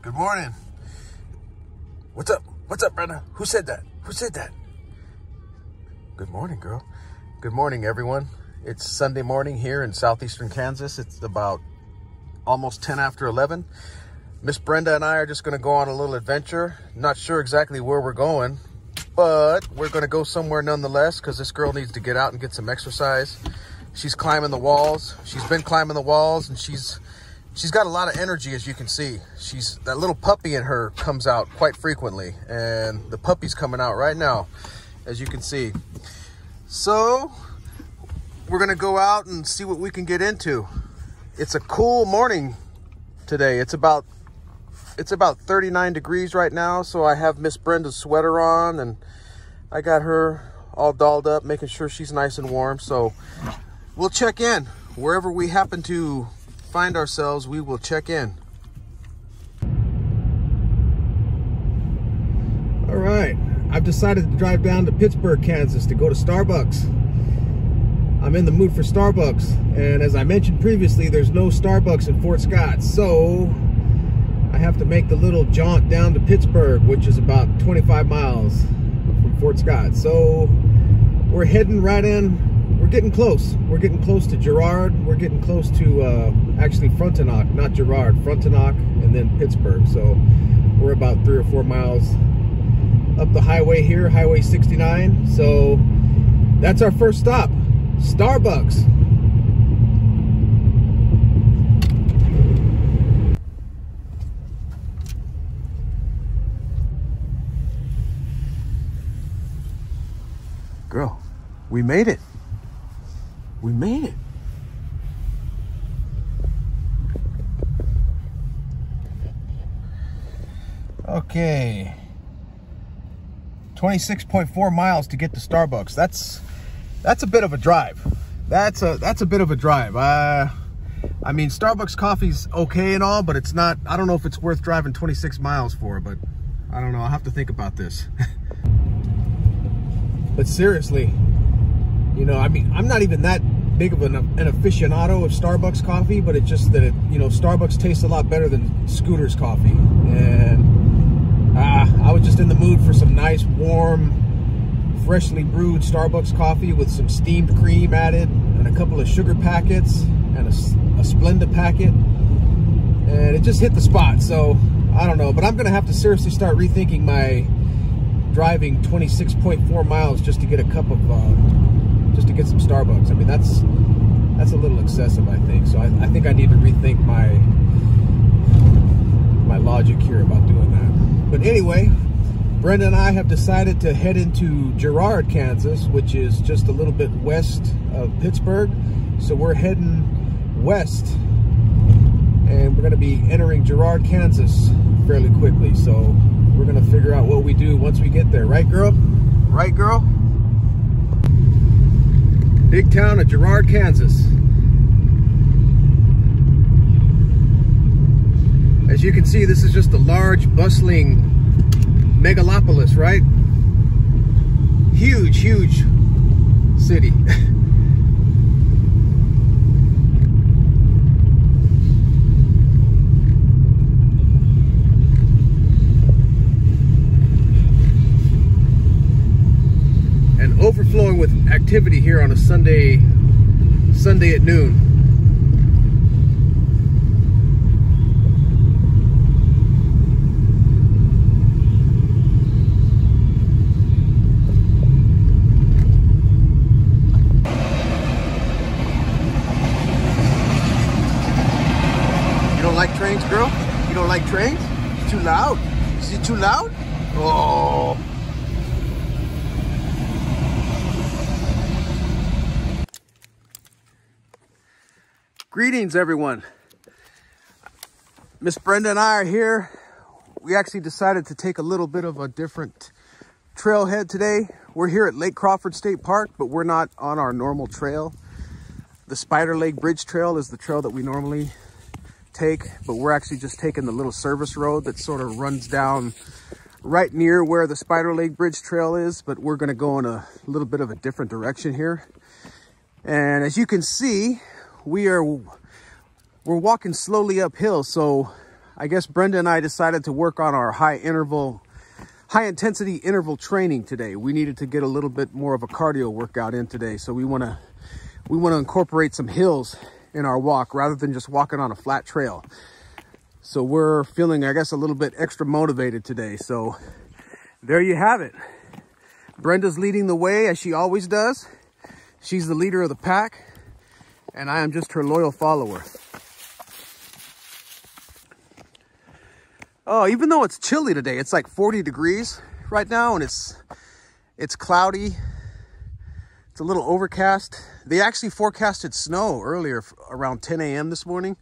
Good morning. What's up? What's up, Brenda? Who said that? Who said that? Good morning, girl. Good morning, everyone. It's Sunday morning here in southeastern Kansas. It's about almost 10 after 11. Miss Brenda and I are just going to go on a little adventure. Not sure exactly where we're going, but we're going to go somewhere nonetheless because this girl needs to get out and get some exercise. She's climbing the walls. She's been climbing the walls, and she's got a lot of energy, as you can see. That little puppy in her comes out quite frequently, and the puppy's coming out right now, as you can see. So we're going to go out and see what we can get into. It's a cool morning today. It's about 39 degrees right now, so I have Miss Brenda's sweater on, and I got her all dolled up, making sure she's nice and warm. So we'll check in. Wherever we happen to find ourselves, we will check in. All right, I've decided to drive down to Pittsburgh, Kansas to go to Starbucks. I'm in the mood for Starbucks, and as I mentioned previously, there's no Starbucks in Fort Scott, so I have to make the little jaunt down to Pittsburgh, which is about 25 miles from Fort Scott. So we're heading right in. We're getting close. We're getting close to Girard. We're getting close to actually Frontenac, not Girard, Frontenac, and then Pittsburgh. So we're about 3 or 4 miles up the highway here, Highway 69. So that's our first stop, Starbucks. Girl, we made it. We made it. Okay. 26.4 miles to get to Starbucks. That's a bit of a drive. That's a bit of a drive. I mean, Starbucks coffee's okay and all, but it's not, I don't know if it's worth driving 26 miles for, but I don't know. I'll have to think about this. But seriously, you know, I mean, I'm not even that big of an aficionado of Starbucks coffee, but it's just that you know, Starbucks tastes a lot better than Scooter's coffee. And I was just in the mood for some nice, warm, freshly brewed Starbucks coffee with some steamed cream added and a couple of sugar packets and a Splenda packet. And it just hit the spot. So I don't know, but I'm going to have to seriously start rethinking my driving 26.4 miles just to get a cup of just to get some Starbucks. I mean, that's a little excessive, I think. So I think I need to rethink my logic here about doing that. But anyway, Brenda and I have decided to head into Girard, Kansas, which is just a little bit west of Pittsburgh. So we're heading west, and we're going to be entering Girard, Kansas fairly quickly. So we're going to figure out what we do once we get there. Right, girl? Right, girl? Big town of Girard, Kansas. As you can see, this is just a large, bustling megalopolis, right? Huge, huge city. Overflowing with activity here on a Sunday at noon. You don't like trains, girl? You don't like trains? It's too loud. Is it too loud? Oh. Greetings, everyone. Miss Brenda and I are here. We actually decided to take a little bit of a different trailhead today. We're here at Lake Crawford State Park, but we're not on our normal trail. The Spider Lake Bridge Trail is the trail that we normally take, but we're actually just taking the little service road that sort of runs down right near where the Spider Lake Bridge Trail is, but we're going to go in a little bit of a different direction here. And as you can see, we're walking slowly uphill, so I guess Brenda and I decided to work on our high intensity interval training today. We needed to get a little bit more of a cardio workout in today. So we want to incorporate some hills in our walk rather than just walking on a flat trail. So we're feeling, I guess, a little bit extra motivated today. So there you have it. Brenda's leading the way as she always does. She's the leader of the pack, and I am just her loyal follower. Oh, even though it's chilly today, it's like 40 degrees right now, and it's cloudy. It's a little overcast. They actually forecasted snow earlier around 10 a.m. this morning.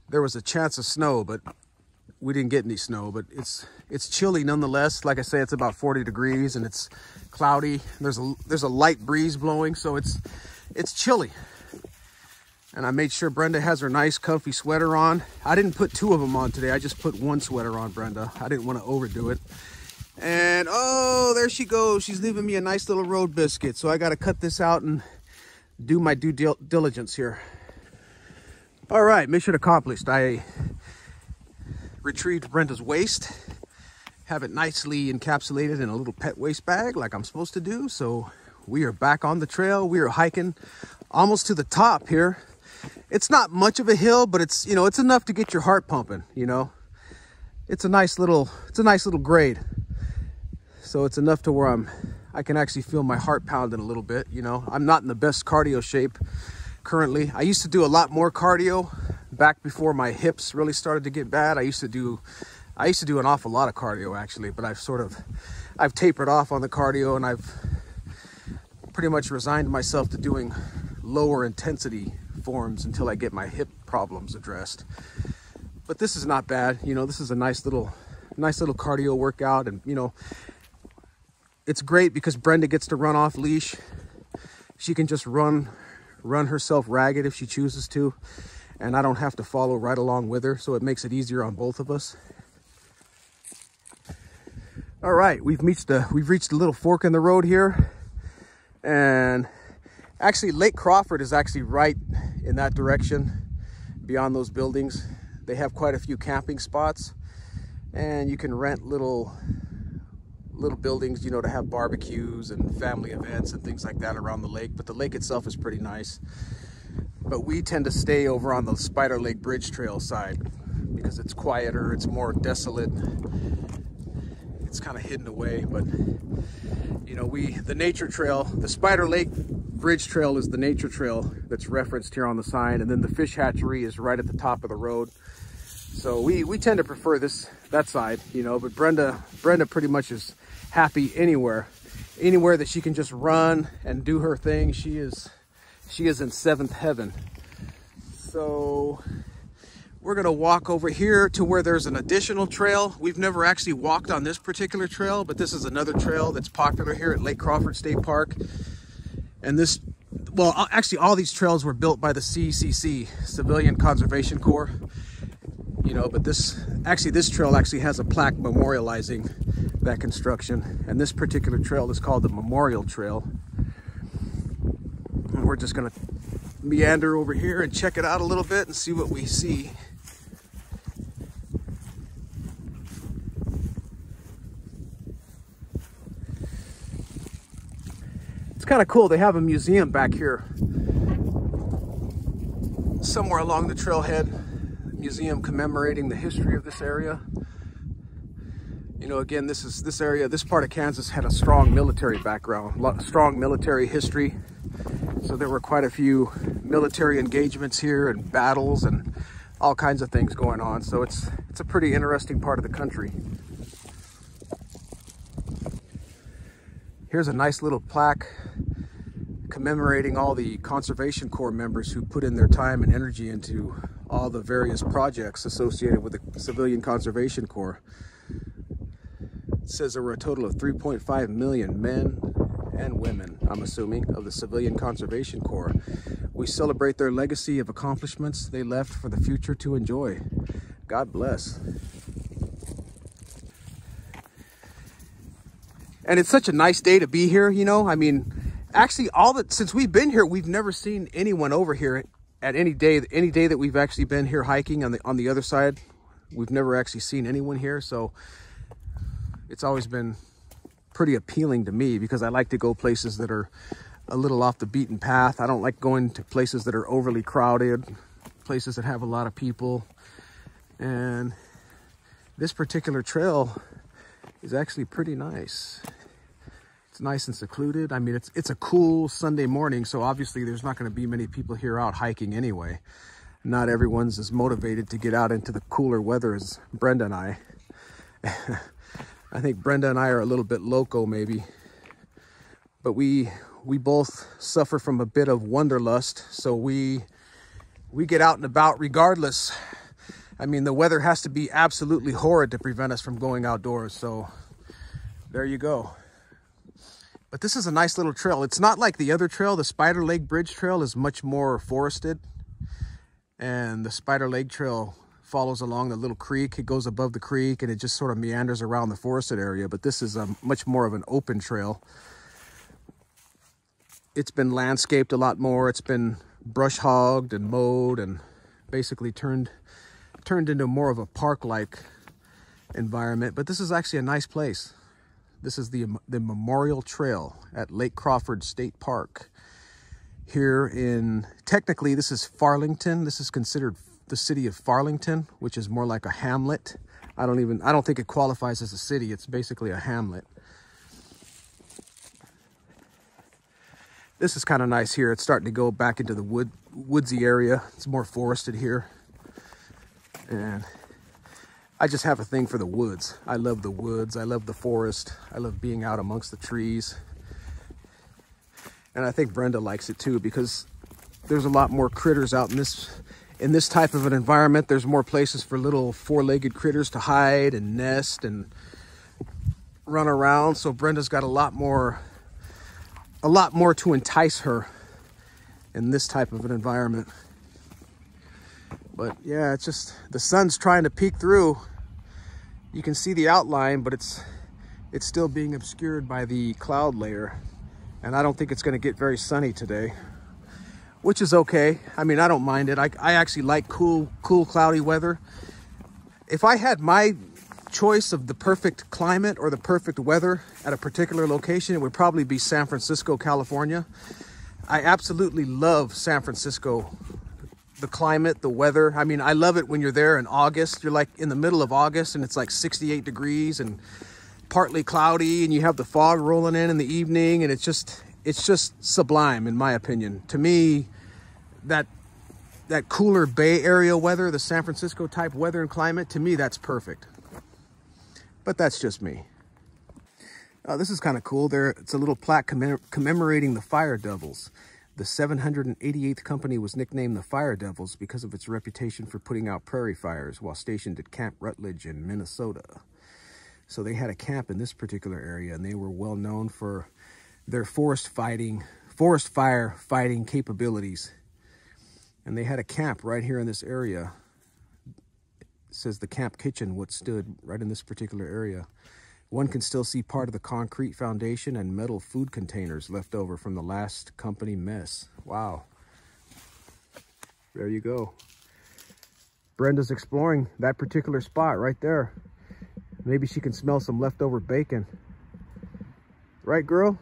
There was a chance of snow, but we didn't get any snow. But it's chilly nonetheless. Like I say, it's about 40 degrees and it's cloudy. There's a light breeze blowing, so it's chilly. And I made sure Brenda has her nice comfy sweater on. I didn't put two of them on today. I just put one sweater on Brenda. I didn't want to overdo it. And oh, there she goes. She's leaving me a nice little road biscuit. So I got to cut this out and do my due diligence here. All right, mission accomplished. I retrieved Brenda's waste, have it nicely encapsulated in a little pet waste bag like I'm supposed to do. So we are back on the trail. We are hiking almost to the top here. It's not much of a hill, but it's, you know, it's enough to get your heart pumping, you know. It's a nice little grade. So it's enough to where I can actually feel my heart pounding a little bit, you know. I'm not in the best cardio shape currently. I used to do a lot more cardio back before my hips really started to get bad. I used to do an awful lot of cardio actually, but I've tapered off on the cardio, and I've pretty much resigned myself to doing lower intensity forms until I get my hip problems addressed. But this is not bad, you know. This is a nice little cardio workout, and you know, it's great because Brenda gets to run off leash. She can just run herself ragged if she chooses to, and I don't have to follow right along with her, so it makes it easier on both of us. All right, we've reached a little fork in the road here, and actually Lake Crawford is actually right in that direction beyond those buildings. They have quite a few camping spots, and you can rent little buildings, you know, to have barbecues and family events and things like that around the lake. But the lake itself is pretty nice. But we tend to stay over on the Spider Lake Bridge Trail side because it's quieter, it's more desolate, it's kind of hidden away. But you know, the nature trail, the Spider Lake Bridge Trail is the nature trail that's referenced here on the sign, and then the fish hatchery is right at the top of the road. So we tend to prefer that side, you know. But Brenda pretty much is happy anywhere that she can just run and do her thing. She is in seventh heaven. So we're gonna walk over here to where there's an additional trail. We've never actually walked on this particular trail, but this is another trail that's popular here at Lake Crawford State Park. And this, well, actually all these trails were built by the CCC, Civilian Conservation Corps. You know, but this trail actually has a plaque memorializing that construction. And this particular trail is called the Memorial Trail. And we're just gonna meander over here and check it out a little bit and see what we see. It's kind of cool. They have a museum back here somewhere along the trailhead. Museum commemorating the history of this area. You know, again, this area, this part of Kansas had a strong military background, strong military history. So there were quite a few military engagements here and battles and all kinds of things going on. So it's a pretty interesting part of the country. Here's a nice little plaque commemorating all the Conservation Corps members who put in their time and energy into all the various projects associated with the Civilian Conservation Corps. It says there were a total of 3.5 million men and women, I'm assuming, of the Civilian Conservation Corps. We celebrate their legacy of accomplishments they left for the future to enjoy. God bless. And it's such a nice day to be here, you know. I mean, actually, since we've been here, we've never seen anyone over here at any day that we've actually been here hiking on the other side We've never actually seen anyone here, so it's always been pretty appealing to me because I like to go places that are a little off the beaten path. I don't like going to places that are overly crowded, places that have a lot of people. And this particular trail is actually pretty nice. It's nice and secluded. I mean, it's a cool Sunday morning, so obviously there's not going to be many people here out hiking anyway. Not everyone's as motivated to get out into the cooler weather as Brenda and I. I think Brenda and I are a little bit loco maybe, but we both suffer from a bit of wanderlust, so we get out and about regardless. I mean, the weather has to be absolutely horrid to prevent us from going outdoors, so there you go. But this is a nice little trail. It's not like the other trail. The Spider Lake Bridge Trail is much more forested, and the Spider Lake Trail follows along the little creek. It goes above the creek, and it just sort of meanders around the forested area, but this is a much more of an open trail. It's been landscaped a lot more. It's been brush hogged and mowed and basically turned into more of a park-like environment. But this is actually a nice place. This is the Memorial Trail at Lake Crawford State Park here in, technically this is Farlington. This is considered the city of Farlington, which is more like a hamlet. I don't think it qualifies as a city. It's basically a hamlet. This is kind of nice here. It's starting to go back into the woodsy area. It's more forested here. And I just have a thing for the woods. I love the woods. I love the forest. I love being out amongst the trees. And I think Brenda likes it too, because there's a lot more critters out in this type of an environment. There's more places for little four-legged critters to hide and nest and run around. So Brenda's got a lot more to entice her in this type of an environment. But yeah, it's just, the sun's trying to peek through. You can see the outline, but it's still being obscured by the cloud layer. And I don't think it's going to get very sunny today, which is okay. I mean, I don't mind it. I actually like cool, cloudy weather. If I had my choice of the perfect climate or the perfect weather at a particular location, it would probably be San Francisco, California. I absolutely love San Francisco. The climate, the weather. I mean, I love it when you're there in August. You're like in the middle of August and it's like 68 degrees and partly cloudy, and you have the fog rolling in the evening, and it's just sublime in my opinion. To me, that cooler Bay Area weather, the San Francisco type weather and climate, to me that's perfect. But that's just me. This is kind of cool. It's a little plaque commemorating the Fire Devils. The 788th Company was nicknamed the Fire Devils because of its reputation for putting out prairie fires while stationed at Camp Rutledge in Minnesota. So they had a camp in this particular area, and they were well known for their forest fire fighting capabilities. And they had a camp right here in this area. It says the camp kitchen, what stood right in this particular area. One can still see part of the concrete foundation and metal food containers left over from the last company mess. Wow. There you go. Brenda's exploring that particular spot right there. Maybe she can smell some leftover bacon. Right, girl?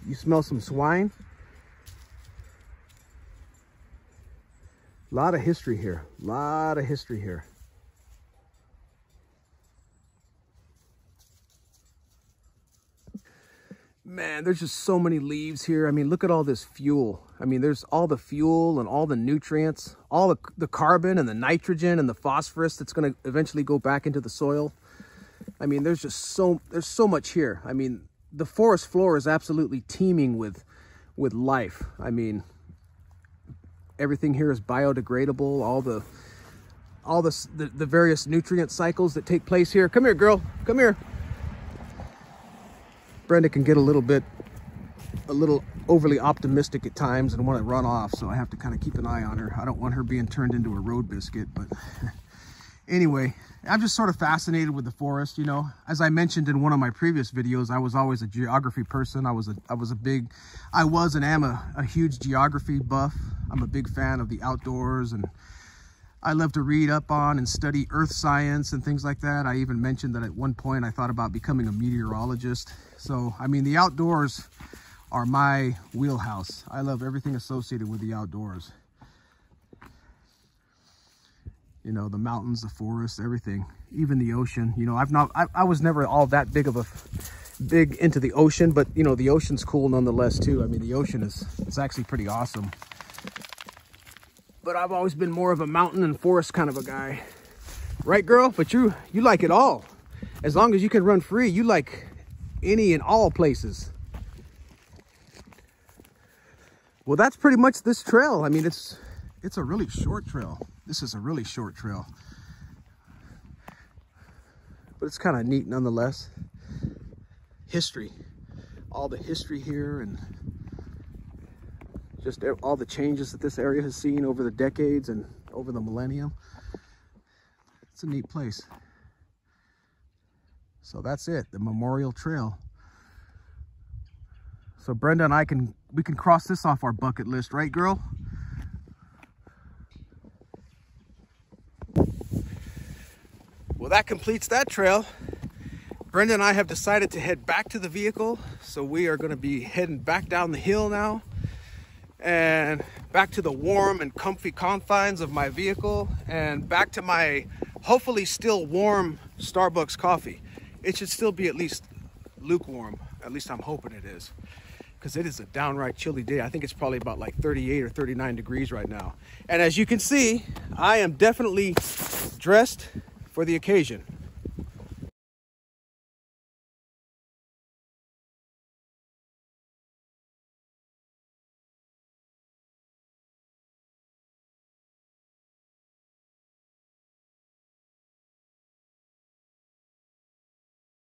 You smell some swine? A lot of history here. A lot of history here. Man, there's just so many leaves here. I mean, look at all this fuel. I mean, there's all the fuel and all the nutrients, all the carbon and the nitrogen and the phosphorus that's going to eventually go back into the soil. I mean, there's so much here. I mean, the forest floor is absolutely teeming with life. I mean, everything here is biodegradable. All the various nutrient cycles that take place here. Come here, girl. Come here. Brenda can get a little overly optimistic at times and want to run off, so I have to kind of keep an eye on her. I don't want her being turned into a road biscuit, but anyway, I'm just sort of fascinated with the forest, you know. As I mentioned in one of my previous videos, I was always a geography person. I was and am a huge geography buff. I'm a big fan of the outdoors, and I love to read up on and study earth science and things like that. I even mentioned that at one point I thought about becoming a meteorologist. So, I mean, the outdoors are my wheelhouse. I love everything associated with the outdoors. You know, the mountains, the forests, everything, even the ocean. You know, I was never all that big into the ocean, but you know, the ocean's cool nonetheless too. I mean, the ocean it's actually pretty awesome. But I've always been more of a mountain and forest kind of a guy. Right, girl? But you like it all. As long as you can run free, you like any and all places. Well, that's pretty much this trail. I mean, it's a really short trail. This is a really short trail, but it's kind of neat nonetheless. History, all the history here, and just all the changes that this area has seen over the decades and over the millennium. It's a neat place. So that's it, the Memorial Trail. So Brenda and I we can cross this off our bucket list, right, girl? Well, that completes that trail. Brenda and I have decided to head back to the vehicle. So we are going to be heading back down the hill now and back to the warm and comfy confines of my vehicle and back to my hopefully still warm Starbucks coffee. It should still be at least lukewarm. At least I'm hoping it is, because it is a downright chilly day. I think it's probably about like 38 or 39 degrees right now. And as you can see, I am definitely dressed for the occasion.